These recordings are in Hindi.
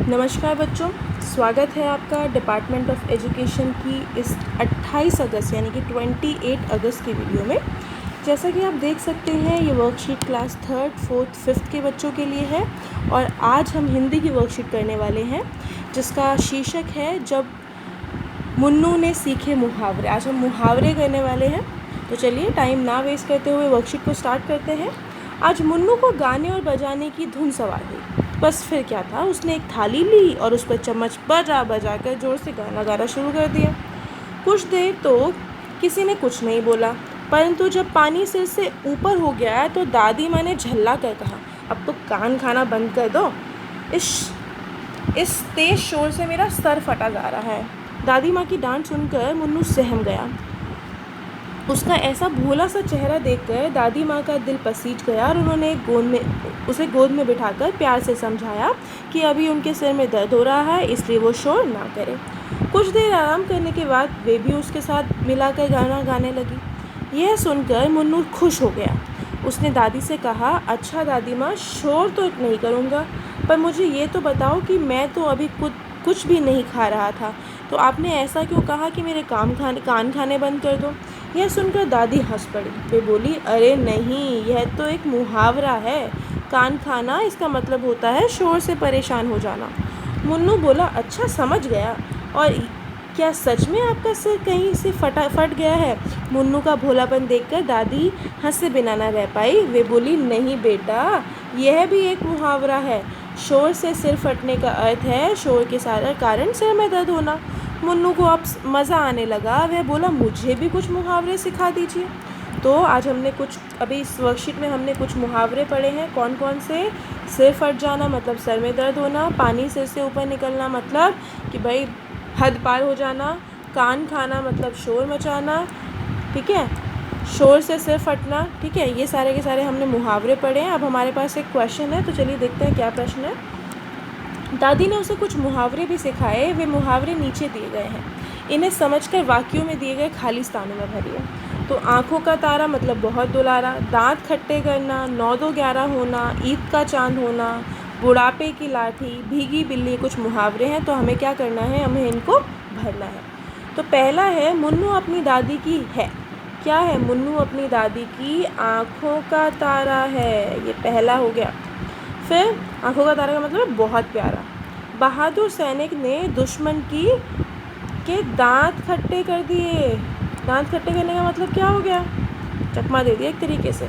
नमस्कार बच्चों, स्वागत है आपका डिपार्टमेंट ऑफ एजुकेशन की इस 28 अगस्त यानी कि 28 अगस्त की वीडियो में। जैसा कि आप देख सकते हैं, ये worksheet class 3rd, 4th, 5th के बच्चों के लिए है और आज हम हिंदी की वर्कशीट करने वाले हैं जिसका शीर्षक है जब मुन्नू ने सीखे मुहावरे। आज हम मुहावरे करने वाले हैं, तो चलिए टाइम ना वेस्ट करते हुए वर्कशीट को स्टार्ट करते हैं। आज मुन्नू को गाने और बजाने की धुन सवार हुई। बस फिर क्या था, उसने एक थाली ली और उस पर चम्मच बजा बजा कर ज़ोर से गाना गाना शुरू कर दिया। कुछ देर तो किसी ने कुछ नहीं बोला, परंतु जब पानी सिर से ऊपर हो गया तो दादी माँ ने झल्ला कर कहा, अब तो कान खाना बंद कर दो, इस तेज शोर से मेरा सर फटा जा रहा है। दादी माँ की डांट सुनकर मुन्नू सहम गया। उसका ऐसा भोला सा चेहरा देखकर दादी माँ का दिल पसीज गया और उन्होंने उसे गोद में बिठाकर प्यार से समझाया कि अभी उनके सिर में दर्द हो रहा है, इसलिए वो शोर ना करे। कुछ देर आराम करने के बाद वे भी उसके साथ मिलाकर गाना गाने लगी। यह सुनकर मुन्नू खुश हो गया। उसने दादी से कहा, अच्छा दादी माँ, शोर तो नहीं करूँगा, पर मुझे ये तो बताओ कि मैं तो अभी कुछ भी नहीं खा रहा था, तो आपने ऐसा क्यों कहा कि मेरे कान खाने बंद कर दो। यह सुनकर दादी हंस पड़ी। वे बोली, अरे नहीं, यह तो एक मुहावरा है। कान खाना इसका मतलब होता है शोर से परेशान हो जाना। मुन्नू बोला, अच्छा समझ गया। और क्या सच में आपका सिर कहीं से फट गया है? मुन्नू का भोलापन देखकर दादी हंसे बिना न रह पाई। वे बोली, नहीं बेटा, यह भी एक मुहावरा है। शोर से सिर फटने का अर्थ है शोर के कारण सिर में दर्द होना। मुन्नू को अब मज़ा आने लगा। वह बोला, मुझे भी कुछ मुहावरे सिखा दीजिए। तो आज हमने अभी इस वर्कशीट में हमने कुछ मुहावरे पढ़े हैं। कौन कौन से? सिर फट जाना मतलब सर में दर्द होना, पानी सिर से ऊपर निकलना मतलब कि भाई हद पार हो जाना, कान खाना मतलब शोर मचाना, ठीक है, शोर से सिर फटना, ठीक है। ये सारे के सारे हमने मुहावरे पढ़े हैं। अब हमारे पास एक क्वेश्चन है, तो चलिए देखते हैं क्या प्रश्न है। दादी ने उसे कुछ मुहावरे भी सिखाए। वे मुहावरे नीचे दिए गए हैं, इन्हें समझकर वाक्यों में दिए गए खाली स्थानों में भरिए। तो आँखों का तारा मतलब बहुत दुलारा, दांत खट्टे करना, 9-2-11 होना, ईद का चांद होना, बुढ़ापे की लाठी, भीगी बिल्ली, कुछ मुहावरे हैं। तो हमें क्या करना है, हमें इनको भरना है। तो पहला है, मुन्नू अपनी दादी की है। क्या है? मुन्नू अपनी दादी की आँखों का तारा है, ये पहला हो गया। फिर आँखों का तारा का मतलब बहुत प्यारा। बहादुर सैनिक ने दुश्मन के दांत खट्टे कर दिए। दांत खट्टे करने का मतलब क्या हो गया? चकमा दे दिया एक तरीके से।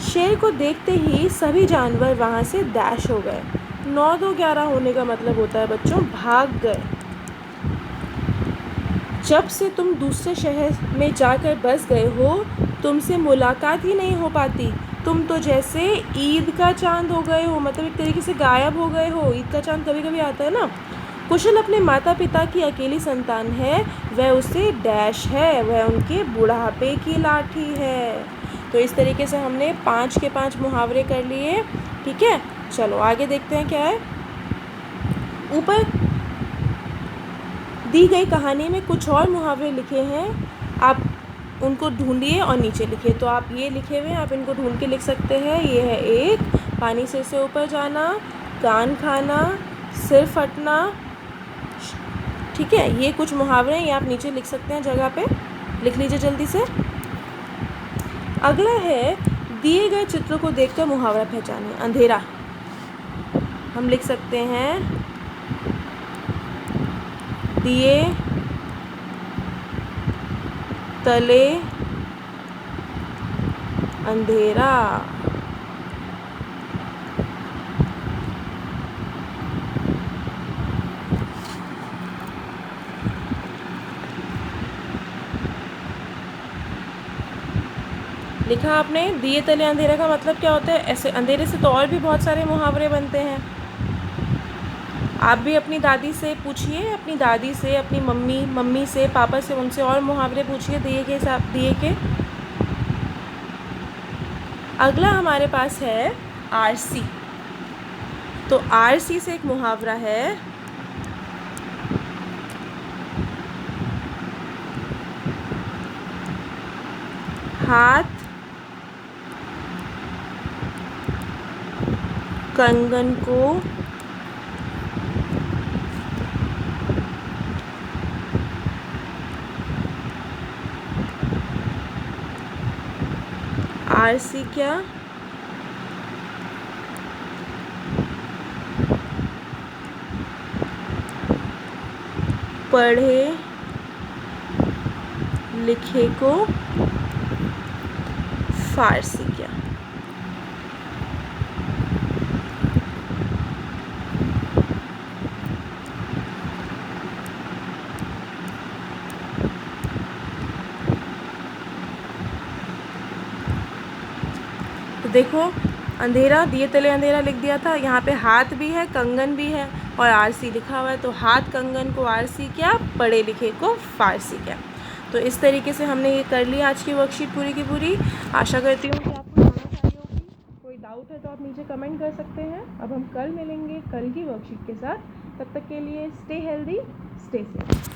शेर को देखते ही सभी जानवर वहाँ से डैश हो गए। 9-2-11 होने का मतलब होता है बच्चों, भाग गए। जब से तुम दूसरे शहर में जाकर बस गए हो, तुमसे मुलाकात ही नहीं हो पाती। तुम तो जैसे ईद का चांद हो गए हो, मतलब एक तरीके से गायब हो गए हो। ईद का चांद कभी कभी आता है ना। कुशल अपने माता पिता की अकेली संतान है, वह उसे डैश है, वह उनके बुढ़ापे की लाठी है। तो इस तरीके से हमने 5 के 5 मुहावरे कर लिए, ठीक है। चलो आगे देखते हैं क्या है। ऊपर दी गई कहानी में कुछ और मुहावरे लिखे हैं, आप उनको ढूंढिए और नीचे लिखिए। तो आप ये लिखे हुए हैं, आप इनको ढूंढ के लिख सकते हैं। ये है एक, पानी सिर से ऊपर जाना, कान खाना, सिर फटना, ठीक है। ये कुछ मुहावरे हैं, ये आप नीचे लिख सकते हैं, जगह पे लिख लीजिए जल्दी से। अगला है, दिए गए चित्रों को देखकर मुहावरा पहचानिए। अंधेरा हम लिख सकते हैं, दिए तले अंधेरा। लिखा आपने, दिए तले अंधेरा का मतलब क्या होता है? ऐसे अंधेरे से तो और भी बहुत सारे मुहावरे बनते हैं। आप भी अपनी दादी से पूछिए, अपनी दादी से, अपनी मम्मी से, पापा से, उनसे और मुहावरे पूछिए दिए के। अगला हमारे पास है आरसी। तो आरसी से एक मुहावरा है, हाथ कंगन को आरसी क्या, पढ़े लिखे को फारसी क्या। तो देखो अंधेरा दिए तले अंधेरा लिख दिया था, यहाँ पे हाथ भी है, कंगन भी है और आरसी लिखा हुआ है। तो हाथ कंगन को आरसी क्या, पढ़े लिखे को फारसी क्या। तो इस तरीके से हमने ये कर लिया आज की वर्कशीट पूरी की पूरी। आशा करती हूँ कि आपको समझ आई होगी। कोई डाउट है तो आप नीचे कमेंट कर सकते हैं। अब हम कल मिलेंगे कल की वर्कशीट के साथ। तब तक के लिए स्टे हेल्दी, स्टे सेफ।